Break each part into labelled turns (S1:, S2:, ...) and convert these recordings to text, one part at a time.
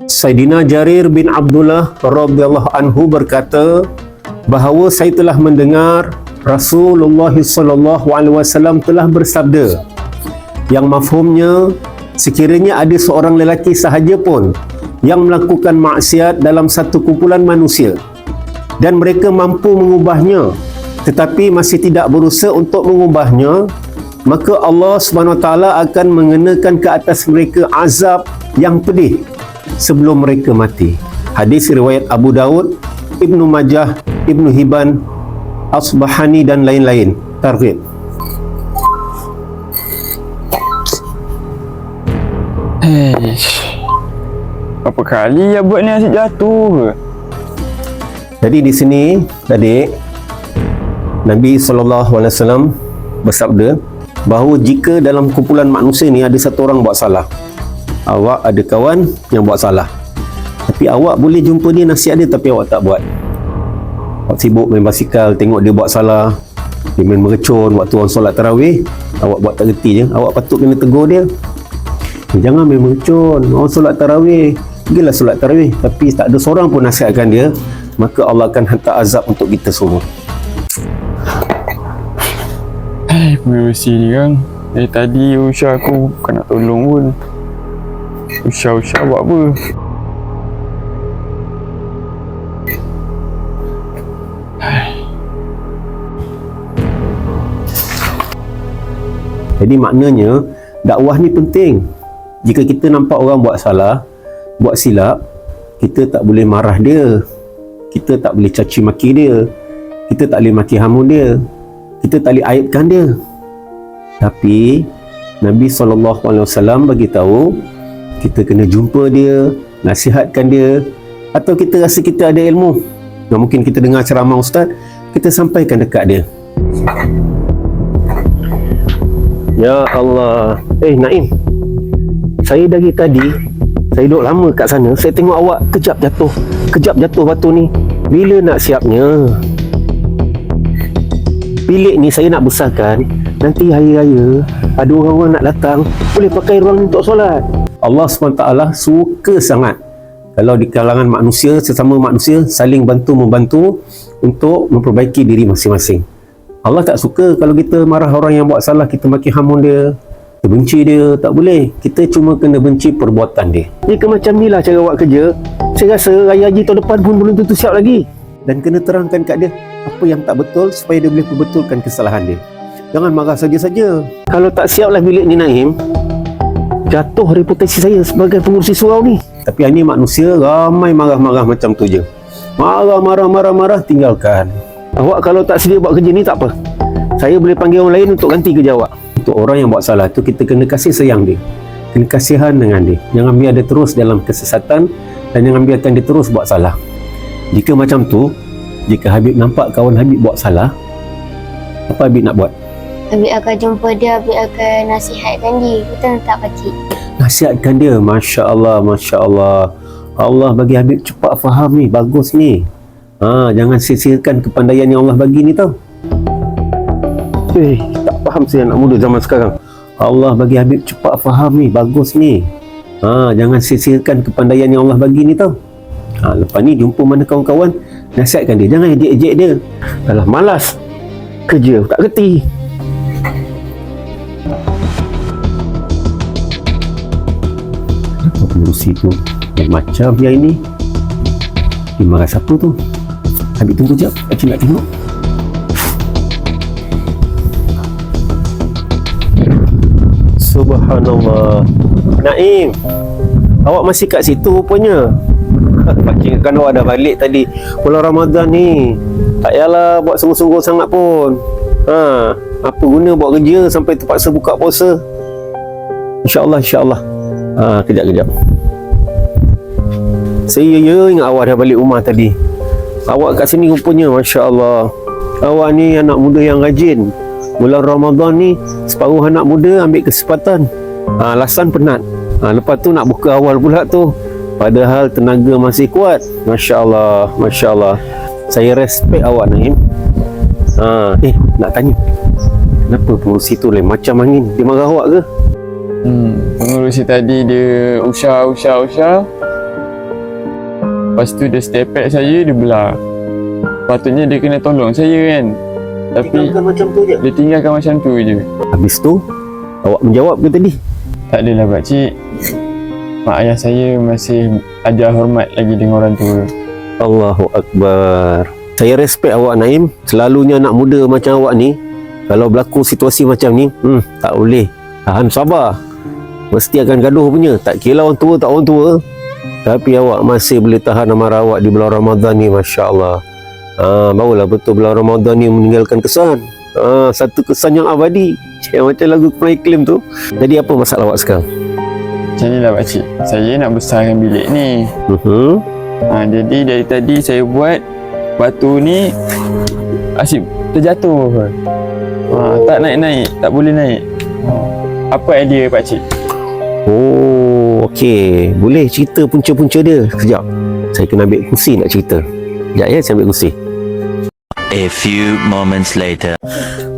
S1: Saidina Jarir bin Abdullah radhiyallahu anhu berkata bahawa saya telah mendengar Rasulullah sallallahu alaihi wasallam telah bersabda yang mafhumnya, sekiranya ada seorang lelaki sahaja pun yang melakukan maksiat dalam satu kumpulan manusia dan mereka mampu mengubahnya tetapi masih tidak berusaha untuk mengubahnya, maka Allah SWT akan mengenakan ke atas mereka azab yang pedih sebelum mereka mati. Hadis riwayat Abu Daud, Ibnu Majah, Ibnu Hibban, Asbahani dan lain-lain. Targhib.
S2: Berapa kali ya buat ni asyik jatuh ke?
S1: Jadi di sini tadi Nabi SAW bersabda bahawa jika dalam kumpulan manusia ni ada satu orang buat salah, awak ada kawan yang buat salah, tapi awak boleh jumpa dia, nasihat dia, tapi awak tak buat. Awak sibuk main basikal, tengok dia buat salah, dia main mercun waktu orang solat tarawih, awak buat tak reti je, awak patut kena tegur dia. Jangan main mercun, orang solat tarawih, pergilah solat tarawih, tapi tak ada seorang pun nasihatkan dia, maka Allah akan hantar azab untuk kita semua.
S2: Pengerusi ni kan, dari tadi Usha aku bukan nak tolong pun. Usha buat apa?
S1: Jadi maknanya dakwah ni penting. Jika kita nampak orang buat salah, buat silap, kita tak boleh marah dia, kita tak boleh caci maki dia, kita tak boleh maki hamun dia, kita tak boleh aibkan dia. Tapi Nabi SAW bagi tahu kita kena jumpa dia, nasihatkan dia, atau kita rasa kita ada ilmu, yang mungkin kita dengar ceramah ustaz, kita sampaikan dekat dia. Ya Allah. Naim, saya dari tadi, saya duduk lama kat sana, saya tengok awak kejap jatuh batu ni. Bila nak siapnya? Bilik ni saya nak besarkan, nanti hari raya ada orang-orang nak datang, boleh pakai ruang ni untuk solat. Allah SWT suka sangat kalau di kalangan manusia, sesama manusia saling bantu-membantu untuk memperbaiki diri masing-masing. Allah tak suka kalau kita marah orang yang buat salah, kita maki hamun dia, kita benci dia. Tak boleh. Kita cuma kena benci perbuatan dia. Jika macam ni lah cara awak kerja, saya rasa Raya Haji tahun depan pun belum tentu siap lagi. Dan kena terangkan kat dia apa yang tak betul supaya dia boleh perbetulkan kesalahan dia. Jangan marah saja-saja. Kalau tak siaplah bilik ni Naim, jatuh reputasi saya sebagai pengurusi surau ni. Tapi ini manusia ramai marah-marah macam tu je. Marah, tinggalkan. Awak kalau tak sedia buat kerja ni tak apa, saya boleh panggil orang lain untuk ganti kerja awak. Untuk orang yang buat salah tu, kita kena kasih sayang dia, kena kasihan dengan dia. Jangan biar dia terus dalam kesesatan, dan jangan biarkan dia terus buat salah. Jika macam tu, jika Habib nampak kawan Habib buat salah, apa Habib nak buat?
S3: Habib akan jumpa dia, Habib akan nasihatkan dia. Betul tak pakcik?
S1: Nasihatkan dia. Masya Allah, Masya Allah. Allah bagi Habib cepat faham ni, bagus ni. Jangan sia-siakan kepandaian yang Allah bagi ni tau. Tak faham saya anak muda zaman sekarang. Allah bagi Habib cepat faham ni, bagus ni. Jangan sia-siakan kepandaian yang Allah bagi ni tau. Lepas ni jumpa mana kawan-kawan, nasihatkan dia, jangan ejek-ejek dia. Alah malas kerja, tak reti. Kenapa pengurusi tu macam dia ini? Dia marah siapa tu? Habib tunggu jap, Acik nak tengok. Subhanallah. Naim, awak masih kat situ rupanya. Pakcik kan awak dah balik tadi. Bulan Ramadan ni, tak payahlah buat sungguh-sungguh sangat pun. Apa guna buat kerja sampai terpaksa buka puasa? InsyaAllah. Kejap. Saya ingat awak dah balik rumah tadi. Awak kat sini rupanya, Masya Allah. Awak ni anak muda yang rajin. Bulan Ramadan ni, separuh anak muda ambil kesempatan. Alasan penat. Lepas tu nak buka awal pula tu. Padahal tenaga masih kuat. Masya Allah. Saya respect awak Naim. Nak tanya, kenapa pengurusi tu lain macam angin? Dia marah awak ke?
S2: Pengurusi tadi dia Usha. Lepas tu dia stepek saya, dia belah. Patutnya dia kena tolong saya kan. Tapi
S1: macam tu je.
S2: dia tinggalkan macam tu je.
S1: Habis tu awak menjawab ke tadi?
S2: Tak adalah pakcik. Mak ayah saya masih ajar hormat lagi dengan orang tua.
S1: Allahu Akbar. Saya respect awak Naim. Selalunya anak muda macam awak ni, kalau berlaku situasi macam ni, tak boleh. Tahan sabar. Mesti akan gaduh punya. Tak kira orang tua tak orang tua. Tapi awak masih boleh tahan amarah awak di bulan Ramadan ni, Masya Allah. Barulah betul bulan Ramadan ni meninggalkan kesan. Satu kesan yang abadi. Macam lagu Pernah Iklim tu. Jadi apa masalah awak sekarang?
S2: Macam ni lah pakcik. Saya nak besarkan bilik ni. Jadi dari tadi saya buat batu ni asyik terjatuh. Tak naik-naik. Tak boleh naik. Apa idea pakcik?
S1: Oh, okey. Boleh cerita punca-punca dia. Sekejap. Saya kena ambil kursi nak cerita. Sekejap ya, saya ambil kursi.
S4: A few moments later.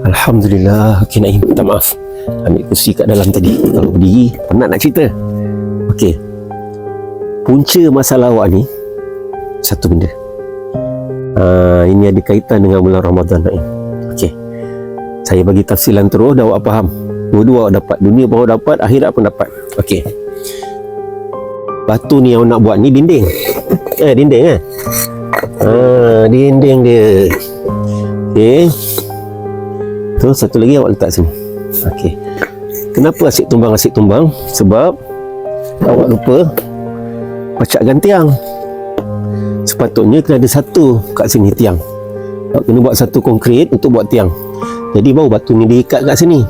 S1: Alhamdulillah. Okey Naim, minta maaf. Ambil kursi kat dalam tadi. Kalau berdiri, penat nak cerita. Okey. Punca masalah awak ni, satu benda. Ini ada kaitan dengan bulan Ramadan Naim. Okey. Saya bagi tafsiran terus, dah awak faham. Dua-dua awak dapat. Dunia pun awak dapat, akhirat pun dapat. Okey. Batu ni yang nak buat ni dinding. Dinding dinding dia. Okey. Tu satu lagi awak letak sini. Okey. Kenapa asyik tumbang? Sebab awak lupa pacakkan tiang. Sepatutnya kena ada satu kat sini tiang. Awak kena buat satu konkrit untuk buat tiang. Jadi baru batu ni diikat kat sini.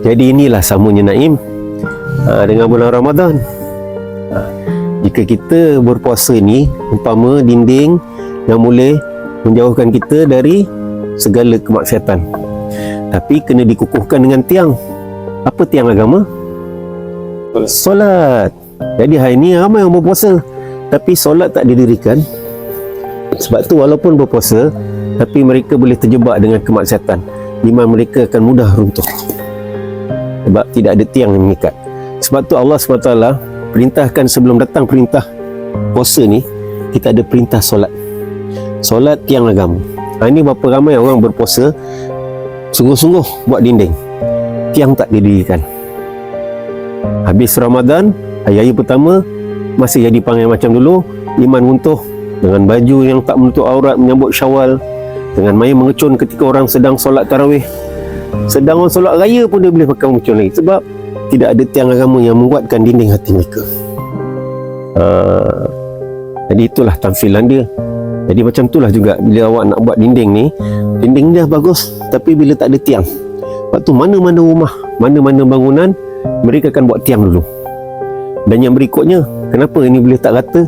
S1: Jadi inilah samanya Naim dengan bulan Ramadan. Jika kita berpuasa ni umpama dinding yang boleh menjauhkan kita dari segala kemaksiatan, tapi kena dikukuhkan dengan tiang. Apa tiang agama? Solat. Jadi hari ni ramai yang berpuasa tapi solat tak didirikan. Sebab tu walaupun berpuasa tapi mereka boleh terjebak dengan kemaksiatan. Iman mereka akan mudah runtuh sebab tidak ada tiang yang mengikat. Sebab tu Allah SWT perintahkan sebelum datang perintah puasa ni, kita ada perintah solat. Solat tiang agama. Ini berapa ramai orang berpuasa sungguh-sungguh buat dinding, tiang tak didirikan. Habis Ramadan, hari-hari pertama masih jadi panggil macam dulu, iman runtuh dengan baju yang tak menutup aurat menyambut Syawal, dengan main mengecun ketika orang sedang solat tarawih. Sedang orang solat raya pun dia boleh pakai mengecun lagi sebab tidak ada tiang agama yang menguatkan dinding hati mereka. Jadi itulah tamfilan dia. Jadi macam itulah juga bila awak nak buat dinding ni, dinding dia bagus tapi bila tak ada tiang, waktu mana-mana rumah, mana-mana bangunan, mereka akan buat tiang dulu. Dan yang berikutnya, kenapa ini boleh tak rata?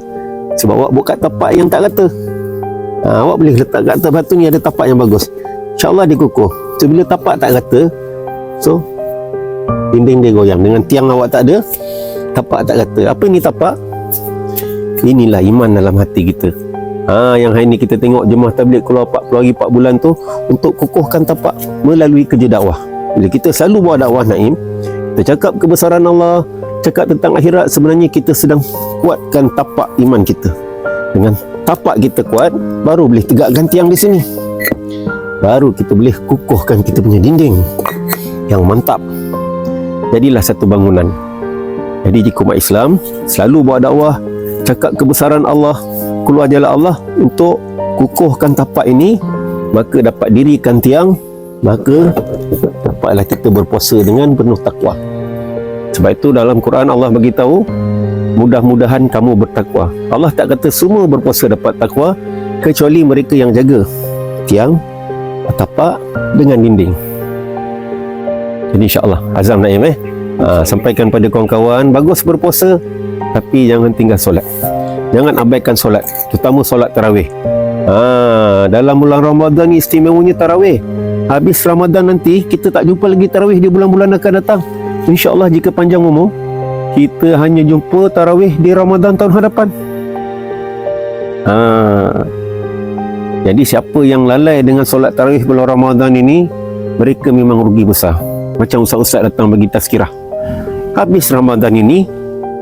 S1: Sebab awak buat kat tapak yang tak rata. Awak boleh letak kat atas batu ni ada tapak yang bagus, InsyaAllah dia kukuh. So bila tapak tak rata, so dinding dia goyang. Dengan tiang awak tak ada, tapak tak rata. Apa ini tapak? Inilah iman dalam hati kita. Yang hari ni kita tengok jemaah tabligh keluar 40 hari 4 bulan tu untuk kukuhkan tapak melalui kerja dakwah. Bila kita selalu buat dakwah Naim, kita cakap kebesaran Allah, cakap tentang akhirat, sebenarnya kita sedang kuatkan tapak iman kita. Dengan tapak kita kuat, baru boleh tegakkan tiang di sini. Baru kita boleh kukuhkan kita punya dinding yang mantap. Jadilah satu bangunan. Jadi jika umat Islam selalu buat dakwah, cakap kebesaran Allah, keluar jalan Allah untuk kukuhkan tapak ini, maka dapat dirikan tiang, maka dapatlah kita berpuasa dengan penuh takwa. Sebab itu dalam Quran Allah bagi tahu, mudah-mudahan kamu bertakwa. Allah tak kata semua berpuasa dapat takwa, kecuali mereka yang jaga tiang, tapak dengan dinding. Jadi insya-Allah azam Naim sampaikan pada kawan-kawan, bagus berpuasa tapi jangan tinggal solat. Jangan abaikan solat, terutama solat tarawih. Dalam bulan Ramadan ni istimewanya tarawih. Habis Ramadan nanti kita tak jumpa lagi tarawih di bulan-bulan akan datang. InsyaAllah jika panjang umur, kita hanya jumpa tarawih di Ramadan tahun hadapan. Jadi siapa yang lalai dengan solat tarawih bulan Ramadan ini, mereka memang rugi besar. Macam ustaz-ustaz datang bagi tazkirah, habis Ramadan ini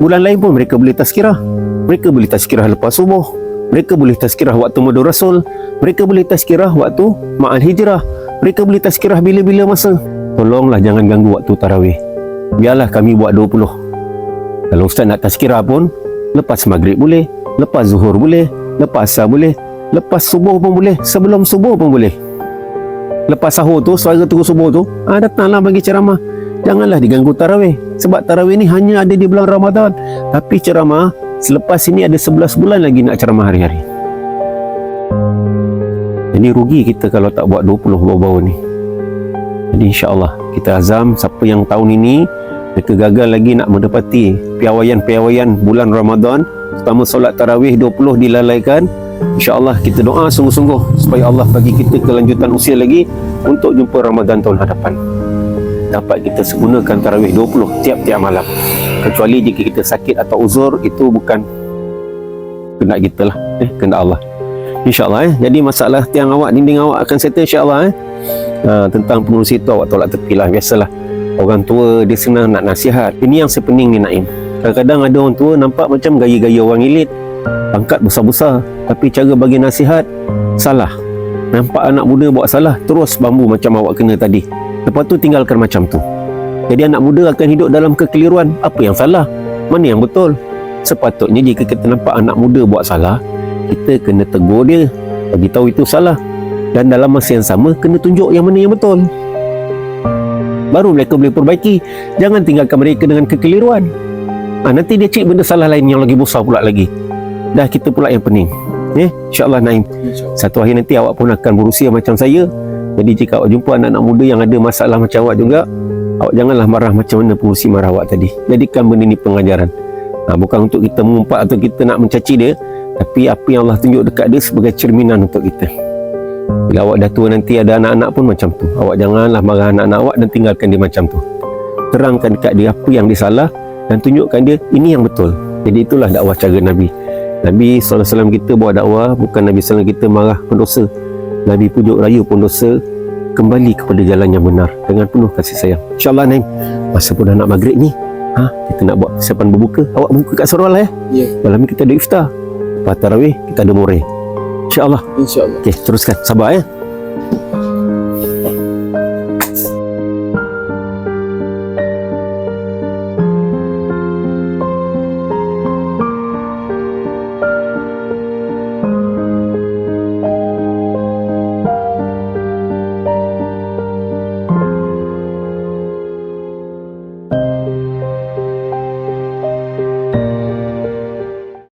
S1: Bulan lain pun mereka boleh tazkirah. Mereka boleh tazkirah lepas subuh. Mereka boleh tazkirah waktu Maulid Rasul. Mereka boleh tazkirah waktu Ma'al Hijrah. Mereka boleh tazkirah bila-bila masa. Tolonglah jangan ganggu waktu tarawih. Biarlah kami buat 20. Kalau ustaz nak tazkirah pun, lepas maghrib boleh, lepas zuhur boleh, lepas asar boleh, lepas subuh pun boleh, sebelum subuh pun boleh. Lepas sahur tu, suara tunggu subuh tu, datanglah bagi ceramah. Janganlah diganggu tarawih. Sebab tarawih ni hanya ada di bulan Ramadan. Tapi ceramah selepas ini ada 11 bulan lagi nak ceramah hari-hari. Jadi rugi kita kalau tak buat 20 bau-bau ni. Jadi insya-Allah kita azam siapa yang tahun ini mereka gagal lagi nak mendapati piawaian-piawaian bulan Ramadan, terutama solat tarawih 20 dilalaikan. InsyaAllah kita doa sungguh-sungguh supaya Allah bagi kita kelanjutan usia lagi untuk jumpa Ramadan tahun hadapan. Dapat kita gunakan tarawih 20 tiap-tiap malam. Kecuali jika kita sakit atau uzur, itu bukan kena kita lah, kena Allah. InsyaAllah jadi masalah tiang awak, dinding awak akan settle insyaAllah. Tentang pengurusi itu awak tolak tepi lah. Biasalah orang tua dia senang nak nasihat. Ini yang sepening ni Naim. Kadang-kadang ada orang tua nampak macam gaya-gaya orang elit, pangkat besar-besar, tapi cara bagi nasihat salah. Nampak anak muda buat salah, terus bambu macam awak kena tadi. Lepas tu tinggalkan macam tu. Jadi anak muda akan hidup dalam kekeliruan. Apa yang salah? Mana yang betul? Sepatutnya jika kita nampak anak muda buat salah, kita kena tegur dia, bagi tahu itu salah, dan dalam masa yang sama kena tunjuk yang mana yang betul. Baru mereka boleh perbaiki. Jangan tinggalkan mereka dengan kekeliruan. Nanti dia cek benda salah lain yang lagi besar pula lagi. Dah kita pula yang pening. InsyaAllah Naim. Satu hari nanti awak pun akan berusia macam saya. Jadi jika awak jumpa anak-anak muda yang ada masalah macam awak juga, awak janganlah marah macam mana pengurusi marah awak tadi. Jadikan benda ni pengajaran. Bukan untuk kita mengumpat atau kita nak mencaci dia, tapi apa yang Allah tunjuk dekat dia sebagai cerminan untuk kita. Bila awak dah tua nanti ada anak-anak pun macam tu. Awak janganlah marah anak-anak awak dan tinggalkan dia macam tu. Terangkan dekat dia apa yang dia salah dan tunjukkan dia ini yang betul. Jadi itulah dakwah cara Nabi. Nabi SAW kita buat dakwah, bukan Nabi SAW kita marah pendosa. Nabi pujuk rayu pendosa kembali kepada jalan yang benar dengan penuh kasih sayang. InsyaAllah Naim, masa pun dah nak maghrib ni, kita nak buat persiapan berbuka. Awak buka kat Sarwal lah ya. Malam ni kita ada iftar. Lepas tarawih kita ada murai. InsyaAllah.
S2: InsyaAllah.
S1: Okey, teruskan. Sabar ya.